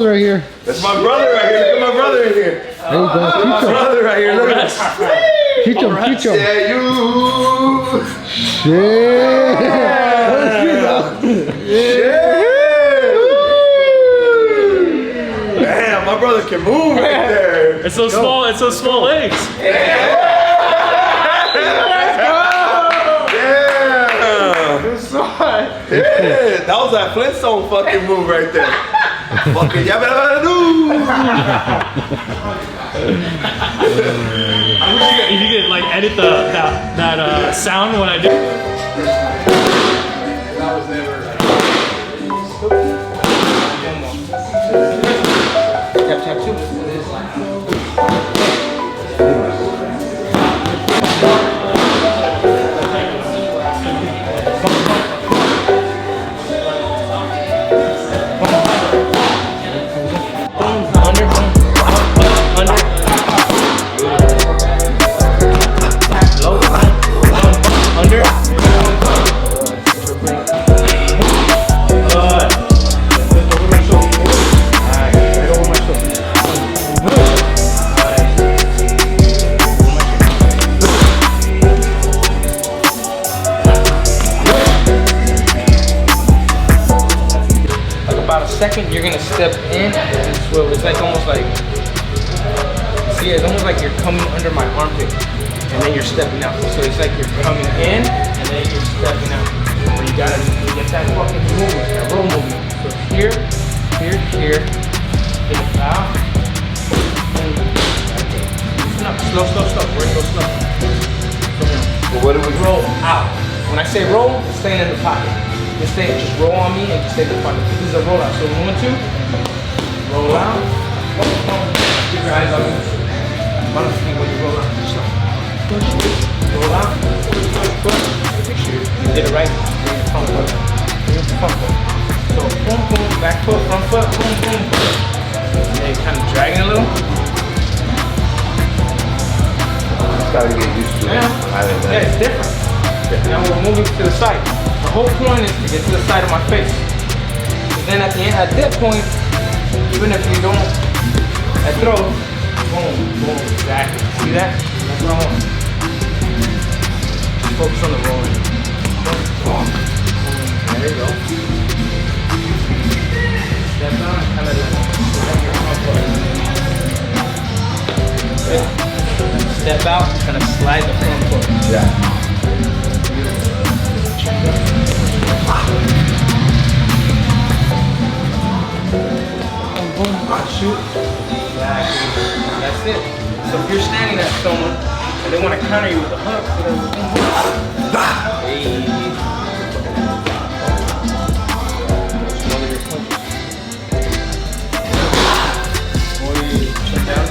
Right here. That's my brother right here. Look at my brother in here. There you go. That's my brother right here. Look at this. Teach him. Teach him. Yeah, you. Shit. Damn, my brother can move right there. It's those small. It's those small legs. Yeah. Yeah, that was that Flintstone fucking move right there. Fucking yabba do. I wish you could like edit that sound when I do. That was never. Tap, tap, two. Second, you're gonna step in and swivel. It's like almost like, see, it's almost like you're coming under my armpit, and then you're stepping out. So it's like you're coming in, and then you're stepping out. So you gotta get that fucking movement, that roll movement. So here, here, here, get it out. Loosen up, slow, slow, slow. We're gonna go slow. Well, what do we Roll out. When I say roll, it's staying in the pocket. Just roll on me and just stay in the pocket. This is a roll out. So 1, 2, roll out. Keep your eyes on me. Bottom feet when you roll out. Just push. Roll out. Push. Make sure you did it right. Bring your front foot. Bring your front foot. So boom, boom, back foot, front foot, boom, boom. And then kind of dragging a little. Just gotta get used to it. Yeah, it's different. Now we're moving to the side. The whole point is to get to the side of my face. And then at the end, at that point, even if you don't, I throw, boom, boom, exactly. See that? That's what I want. Just focus on the rolling. Boom, boom. There you go. Step down and kind of let your front foot. Step out, kind of slide the front foot. Yeah. Shoot. Exactly. That's it. So if you're standing at someone and they want to counter you with a hook, hey. One of your punches. Check down.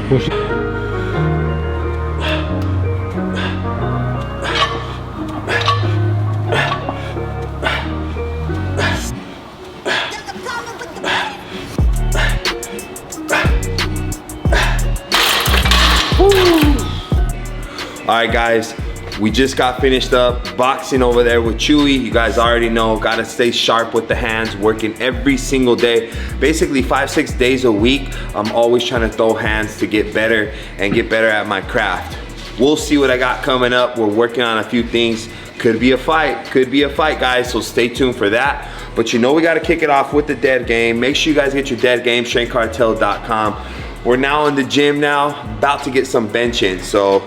Push. All right, guys, we just got finished up boxing over there with Chewy. You guys already know, gotta stay sharp with the hands, working every single day, basically 5-6 days a week. I'm always trying to throw hands to get better and get better at my craft. We'll see what I got coming up. We're working on a few things. Could be a fight, guys, so stay tuned for that. But you know we gotta kick it off with the dead game. Make sure you guys get your dead game, strengthcartel.com. We're now in the gym now, about to get some bench in. So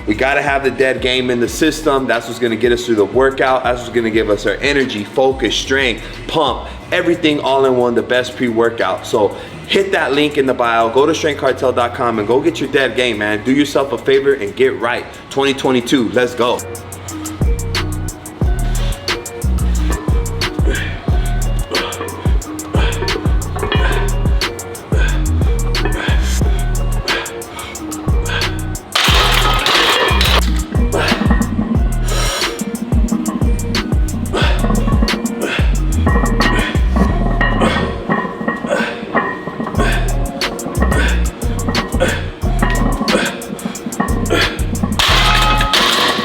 We gotta have the dead game in the system. That's what's gonna get us through the workout. That's what's gonna give us our energy, focus, strength, pump, everything all in one, the best pre-workout. So hit that link in the bio, go to strengthcartel.com and go get your dead game, man. Do yourself a favor and get right. 2022, let's go.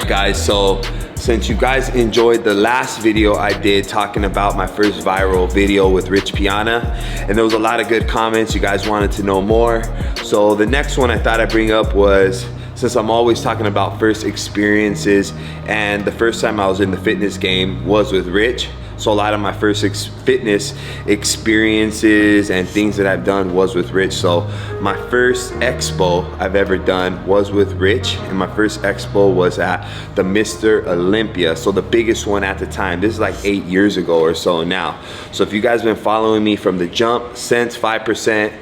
Guys, so since you guys enjoyed the last video I did talking about my first viral video with Rich Piana, and there was a lot of good comments, you guys wanted to know more. So the next one I thought I'd bring up was, since I'm always talking about first experiences, and the first time I was in the fitness game was with Rich. So a lot of my first fitness experiences and things that I've done was with Rich. So my first expo I've ever done was with Rich, and my first expo was at the Mr. Olympia. So the biggest one at the time. This is like 8 years ago or so now. So if you guys been following me from the jump since 5%,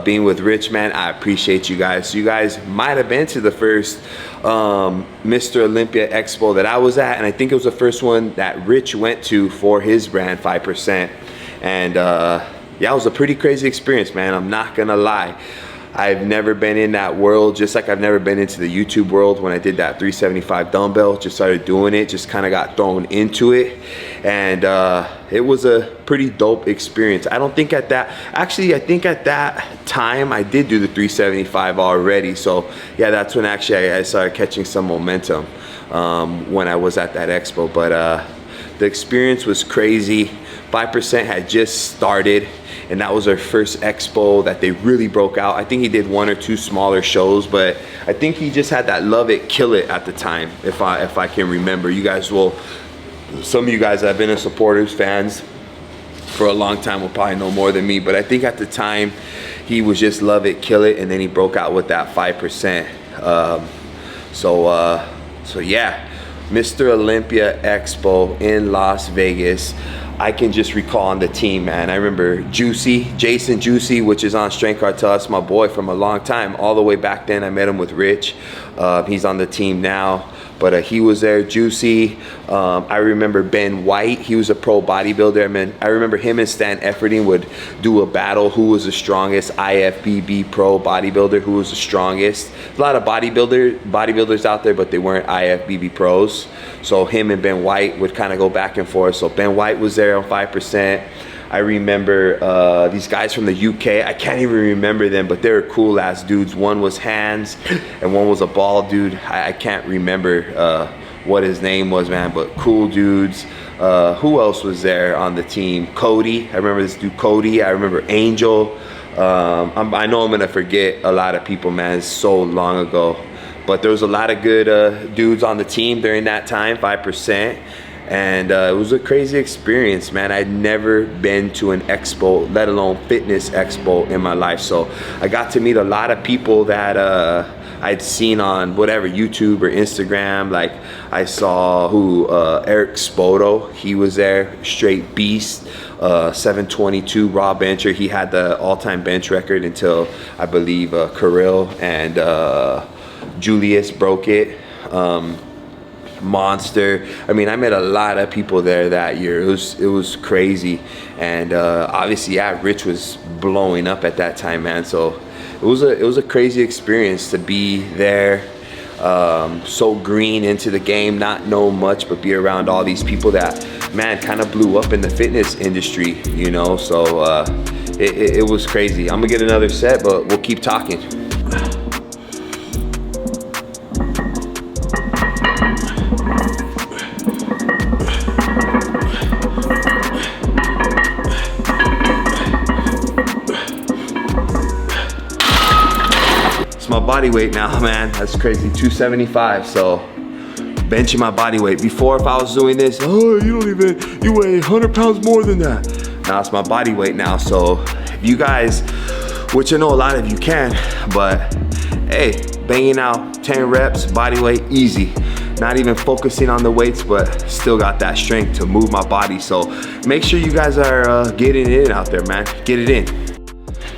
being with Rich, man, I appreciate you guys. So you guys might have been to the first Mr. Olympia Expo that I was at, and I think it was the first one that Rich went to for his brand 5%. And yeah, it was a pretty crazy experience, man. I'm not gonna lie. I've never been in that world, just like I've never been into the YouTube world. When I did that 375 dumbbell, just started doing it, just kind of got thrown into it. And it was a pretty dope experience. I don't think at that, actually I think at that time I did do the 375 already. So yeah, that's when actually I started catching some momentum when I was at that expo. But the experience was crazy. 5% had just started, and that was our first expo that they really broke out. I think he did 1 or 2 smaller shows, but I think he just had that love it, kill it at the time, if I can remember. You guys will, some of you guys that have been supporters, fans for a long time will probably know more than me, but I think at the time he was just love it, kill it, and then he broke out with that 5%. So yeah, Mr. Olympia Expo in Las Vegas. I can just recall on the team, man. I remember Jason Juicy, which is on Strength Cartel. That's my boy from a long time, all the way back then. I met him with Rich. He's on the team now, but he was there. Juicy. I remember Ben White. He was a pro bodybuilder. I remember him and Stan Efferding would do a battle. Who was the strongest IFBB pro bodybuilder? Who was the strongest? A lot of bodybuilders out there, but they weren't IFBB pros. So him and Ben White would kind of go back and forth. So Ben White was there on 5%. I remember these guys from the UK. I can't even remember them, but they were cool ass dudes. One was Hans and one was a bald dude. I can't remember what his name was, man, but cool dudes. Who else was there on the team? Cody. I remember this dude Cody. I remember Angel. I know I'm gonna forget a lot of people, man. It's so long ago. But there was a lot of good dudes on the team during that time, 5%. And it was a crazy experience, man. I'd never been to an expo, let alone fitness expo in my life. So I got to meet a lot of people that I'd seen on whatever, YouTube or Instagram. Like I saw Eric Spoto, he was there, straight beast. 722 raw bencher. He had the all-time bench record until I believe Kirill and Julius broke it. Monster. I mean, I met a lot of people there that year. It was crazy. And obviously, yeah, Rich was blowing up at that time, man. So it was a crazy experience to be there, so green into the game, not know much, but be around all these people that, man, kind of blew up in the fitness industry, you know. So it was crazy. I'm gonna get another set, but we'll keep talking. My body weight now, man, that's crazy. 275. So benching my body weight. Before, if I was doing this, oh, you weigh 100 pounds more than that. Now it's my body weight now. So if you guys, which I know a lot of you can, but hey, banging out 10 reps, body weight, easy. Not even focusing on the weights, but still got that strength to move my body. So make sure you guys are getting it in out there, man. Get it in.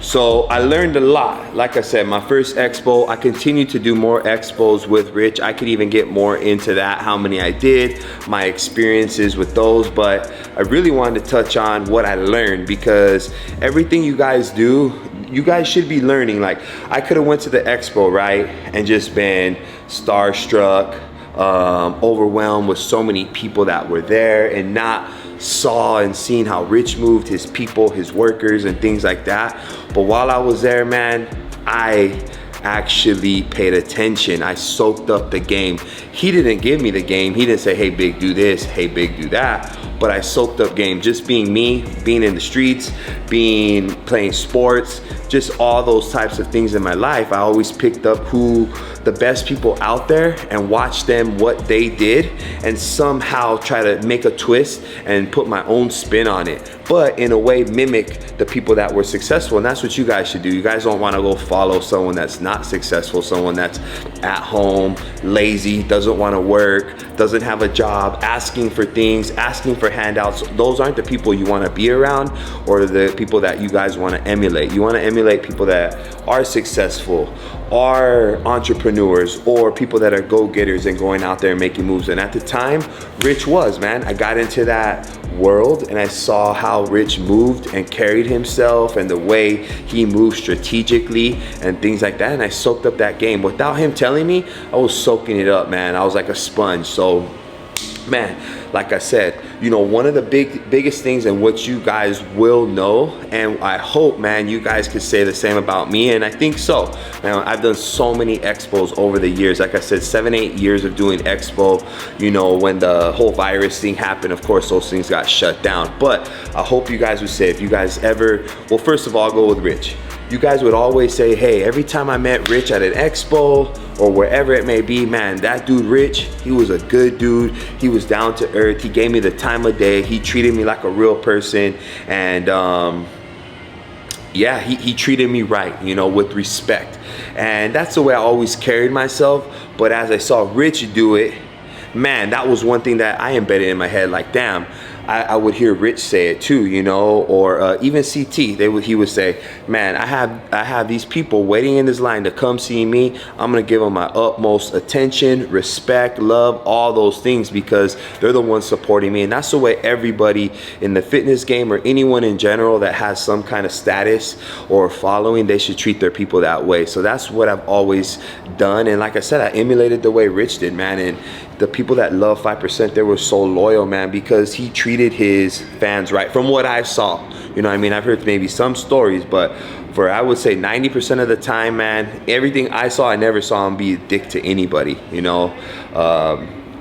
So I learned a lot. Like I said, my first expo, I continue to do more expos with Rich. I could even get more into that, how many I did, my experiences with those, but I really wanted to touch on what I learned, because everything you guys do, you guys should be learning. Like, I could have went to the expo, right, and just been starstruck, overwhelmed with so many people that were there, and not saw and seen how Rich moved his people, his workers, and things like that. But while I was there, man, I actually paid attention. I soaked up the game. He didn't give me the game. He didn't say, hey big, do this, hey big, do that. But I soaked up game, just being me, being in the streets, playing sports, just all those types of things in my life. I always picked up who the best people out there and watched them, what they did, and somehow try to make a twist and put my own spin on it. But in a way, mimic the people that were successful. And that's what you guys should do. You guys don't want to go follow someone that's not successful, someone that's at home, lazy, doesn't want to work, doesn't have a job, asking for things, asking for handouts. Those aren't the people you want to be around, or the people that you guys want to emulate. You want to emulate people that are successful, are entrepreneurs, or people that are go-getters and going out there and making moves. And at the time, Rich was, man. I got into that world and I saw how Rich moved and carried himself, and the way he moved strategically and things like that. And I soaked up that game. Without him telling me, I was soaking it up, man. I was like a sponge. So, man, like I said, you know, one of the biggest things, and what you guys will know, and I hope, man, you guys could say the same about me, and I think so. Man, I've done so many expos over the years. Like I said, 7-8 years of doing expo. You know, when the whole virus thing happened, of course, those things got shut down. But I hope you guys would say, if you guys ever, well, first of all, I'll go with Rich. You guys would always say, hey, every time I met Rich at an expo or wherever it may be, man, that dude Rich, he was a good dude. He was down to earth. He gave me the time of day. He treated me like a real person. And yeah, he treated me right, you know, with respect. And that's the way I always carried myself. But as I saw Rich do it, man, that was one thing that I embedded in my head. Like, damn, I would hear Rich say it too, you know, or even CT. He would say, man, I have these people waiting in this line to come see me. I'm gonna give them my utmost attention, respect, love, all those things, because they're the ones supporting me. And that's the way everybody in the fitness game, or anyone in general that has some kind of status or following, they should treat their people that way. So that's what I've always done. And like I said, I emulated the way Rich did, man. And the people that love 5%, they were so loyal, man, because he treated his fans right, from what I saw. You know what I mean? I've heard maybe some stories, but for, I would say 90% of the time, man, everything I saw, I never saw him be a dick to anybody, you know?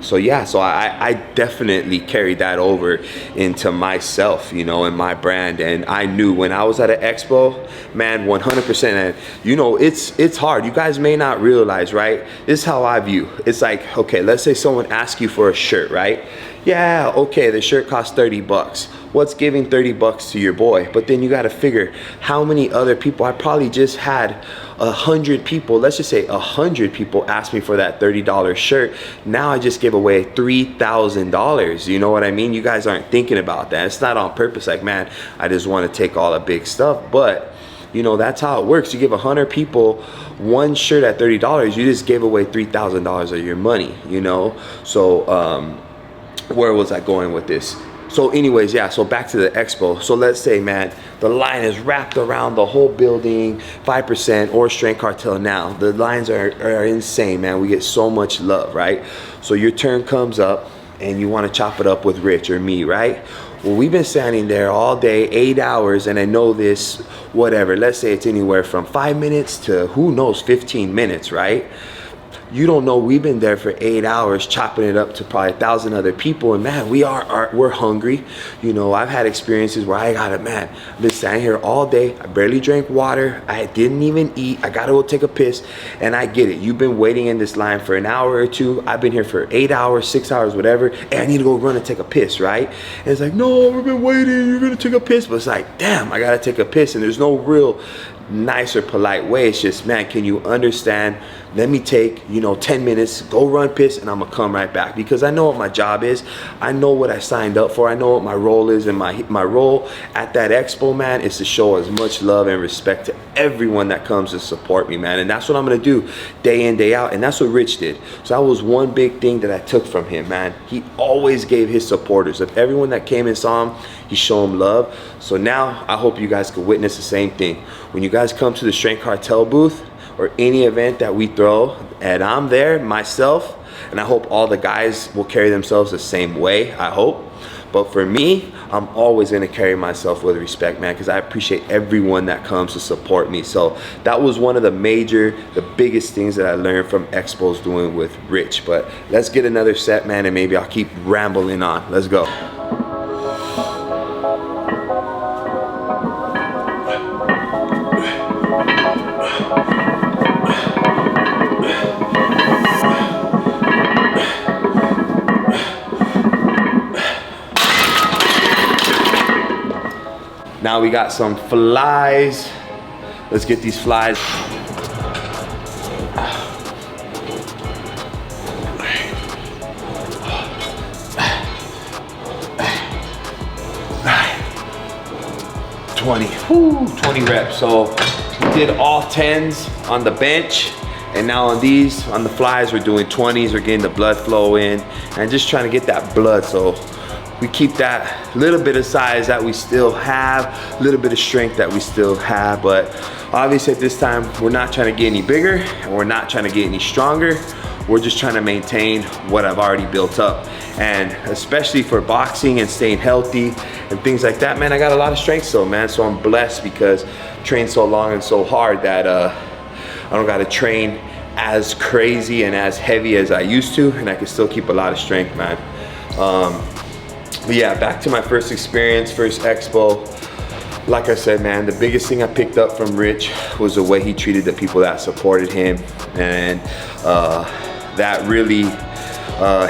So yeah, so I definitely carried that over into myself, you know, and my brand. And I knew when I was at an expo, man, 100%, and you know, it's hard. You guys may not realize, right? This is how I view. It's like, okay, let's say someone asks you for a shirt, right? Yeah, okay, the shirt costs 30 bucks. What's giving 30 bucks to your boy? But then you got to figure how many other people. I probably just had 100 people, let's just say 100 people ask me for that $30 shirt. Now I just gave away $3,000. You know what I mean? You guys aren't thinking about that. It's not on purpose. Like, man, I just want to take all the big stuff. But you know, that's how it works. You give 100 people one shirt at $30, you just gave away $3,000 of your money, you know? So where was I going with this? So anyways, yeah, so back to the expo. So let's say, man, the line is wrapped around the whole building, 5% or Strength Cartel now. The lines are insane, man. We get so much love, right? So your turn comes up and you want to chop it up with Rich or me, right? Well, we've been standing there all day, 8 hours, and I know this, whatever. Let's say it's anywhere from 5 minutes to, who knows, 15 minutes, right? You don't know, we've been there for 8 hours chopping it up to probably 1,000 other people, and man, we're hungry. You know, I've had experiences where I've been standing here all day, I barely drank water, I didn't even eat, I gotta go take a piss, and I get it. You've been waiting in this line for an hour or two, I've been here for 8 hours, 6 hours, whatever, and I need to go run and take a piss, right? And it's like, no, we've been waiting, you're gonna take a piss, but it's like, damn, I gotta take a piss, and there's no real nicer, polite way. It's just, man, can you understand? Let me take, you know, 10 minutes, go run piss, and I'm gonna come right back, because I know what my job is. I know what I signed up for. I know what my role is, and my role at that expo, man, is to show as much love and respect to everyone that comes to support me, man. And that's what I'm gonna do day in, day out. And that's what Rich did. So that was one big thing that I took from him, man. He always gave his supporters, of everyone that came and saw him, he showed them love. So now I hope you guys could witness the same thing. When you guys come to the Strength Cartel booth, or any event that we throw, and I'm there myself, and I hope all the guys will carry themselves the same way, I hope. But for me, I'm always gonna carry myself with respect, man, because I appreciate everyone that comes to support me. So that was one of the biggest things that I learned from Expo's doing with Rich. But let's get another set, man, and maybe I'll keep rambling on. Let's go. Now we got some flies. Let's get these flies. Whew, 20 reps. So we did all 10s on the bench, and now on these, on the flies, we're doing 20s. We're getting the blood flow in and just trying to get that blood, so we keep that little bit of size that we still have, a little bit of strength that we still have. But obviously at this time, we're not trying to get any bigger, and we're not trying to get any stronger. We're just trying to maintain what I've already built up. And especially for boxing and staying healthy and things like that, man, I got a lot of strength still, man. So I'm blessed because I trained so long and so hard that I don't gotta train as crazy and as heavy as I used to, and I can still keep a lot of strength, man. But yeah, back to my first experience, first expo. Like I said, man, the biggest thing I picked up from Rich was the way he treated the people that supported him. And that really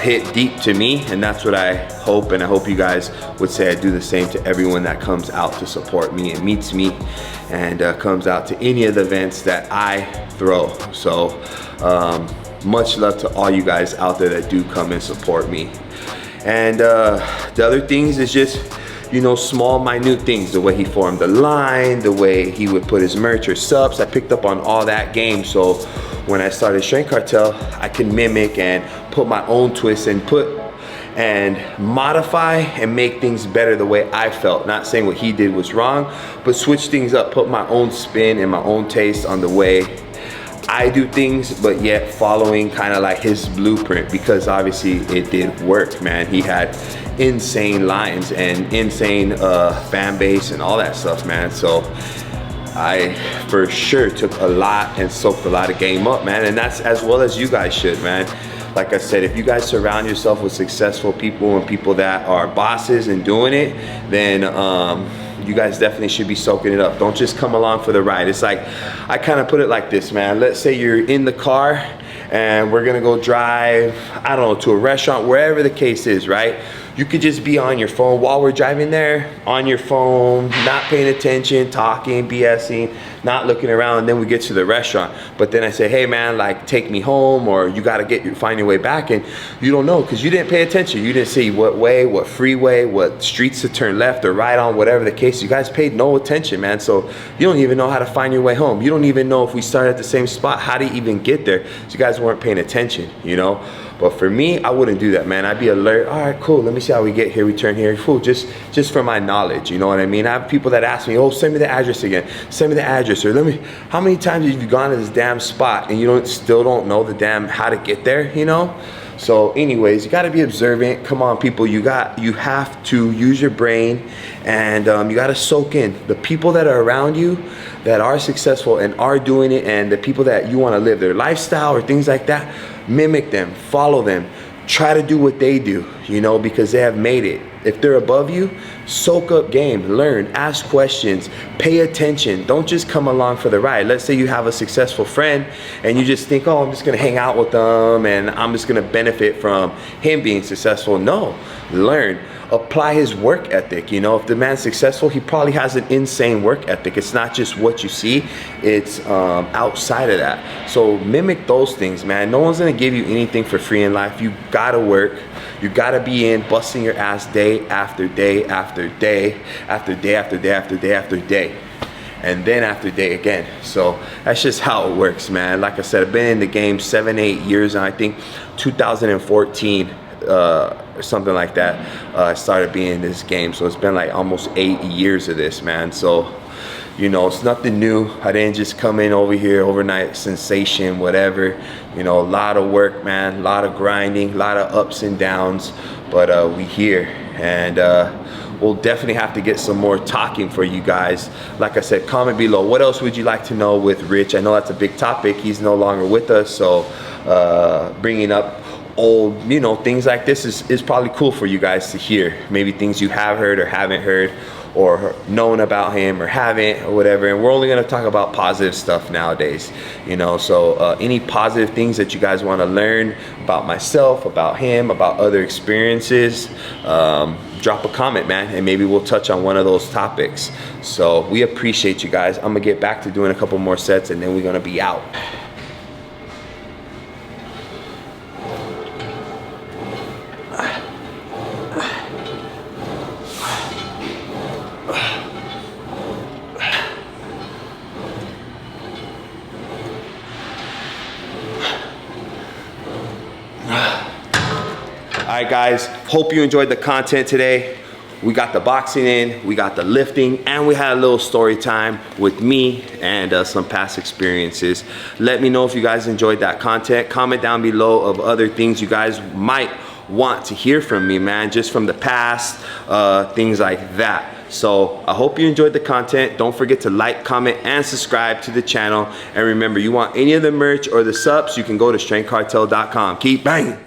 hit deep to me. And that's what I hope, and I hope you guys would say I do the same to everyone that comes out to support me and meets me and comes out to any of the events that I throw. So much love to all you guys out there that do come and support me. And the other things is just, you know, small, minute things. The way he formed the line, the way he would put his merch or subs. I picked up on all that game. So when I started Strength Cartel, I can mimic and put my own twist and modify and make things better the way I felt. Not saying what he did was wrong, but switch things up, put my own spin and my own taste on the way I do things, but yet following kind of like his blueprint, because obviously it did work, man. He had insane lines and insane fan base and all that stuff, man. So I for sure took a lot and soaked a lot of game up, man. And that's as well as you guys should, man. Like I said, if you guys surround yourself with successful people and people that are bosses and doing it, then you guys definitely should be soaking it up. Don't just come along for the ride. It's like, I kind of put it like this, man. Let's say you're in the car and we're gonna go drive, I don't know, to a restaurant, wherever the case is, right? You could just be on your phone while we're driving there, on your phone, not paying attention, talking, BSing, not looking around, and then we get to the restaurant. But then I say, hey man, like take me home, or you gotta find your way back, and you don't know because you didn't pay attention. You didn't see what way, what freeway, what streets to turn left or right on, whatever the case. You guys paid no attention, man. So you don't even know how to find your way home. You don't even know if we started at the same spot, how to even get there. So you guys weren't paying attention, you know? But for me, I wouldn't do that, man. I'd be alert. All right, cool. Let me see how we get here. We turn here. Cool. Just for my knowledge. You know what I mean? I have people that ask me, oh, send me the address again. Send me the address. Or how many times have you gone to this damn spot and you still don't know the damn how to get there, you know? So anyways, you got to be observant. Come on, people. You have to use your brain, and you got to soak in the people that are around you that are successful and are doing it, and the people that you want to live their lifestyle or things like that. Mimic them, follow them, try to do what they do, you know, because they have made it. If they're above you, soak up game, learn, ask questions, pay attention. Don't just come along for the ride. Let's say you have a successful friend and you just think, oh, I'm just gonna hang out with them and I'm just gonna benefit from him being successful. No, learn. apply his work ethic. You know, if the man's successful, he probably has an insane work ethic. It's not just what you see, it's outside of that. So mimic those things, man. No one's gonna give you anything for free in life. You gotta work. You gotta be in, busting your ass day after day after day after day after day after day after day, and then after day again. So that's just how it works, man. Like I said, I've been in the game 7-8 years, and I think 2014 or something like that, I started being in this game. So it's been like almost 8 years of this, man. So, you know, it's nothing new. I didn't just come in over here, overnight sensation, whatever. You know, a lot of work, man, a lot of grinding, a lot of ups and downs, but we here, and we'll definitely have to get some more talking for you guys. Like I said, comment below. What else would you like to know with Rich? I know that's a big topic. He's no longer with us, so bringing up old, you know, things like this is probably cool for you guys to hear. Maybe things you have heard or haven't heard, or known about him or haven't, or whatever. And we're only gonna talk about positive stuff nowadays, you know. So any positive things that you guys want to learn about myself, about him, about other experiences, drop a comment, man, and maybe we'll touch on one of those topics. So we appreciate you guys. I'm gonna get back to doing a couple more sets, and then we're gonna be out. All right, guys, hope you enjoyed the content today. We got the boxing in, we got the lifting, and we had a little story time with me and some past experiences. Let me know if you guys enjoyed that content. Comment down below of other things you guys might want to hear from me, man, just from the past, things like that. So I hope you enjoyed the content. Don't forget to like, comment, and subscribe to the channel. And remember, you want any of the merch or the subs, you can go to strengthcartel.com. Keep banging.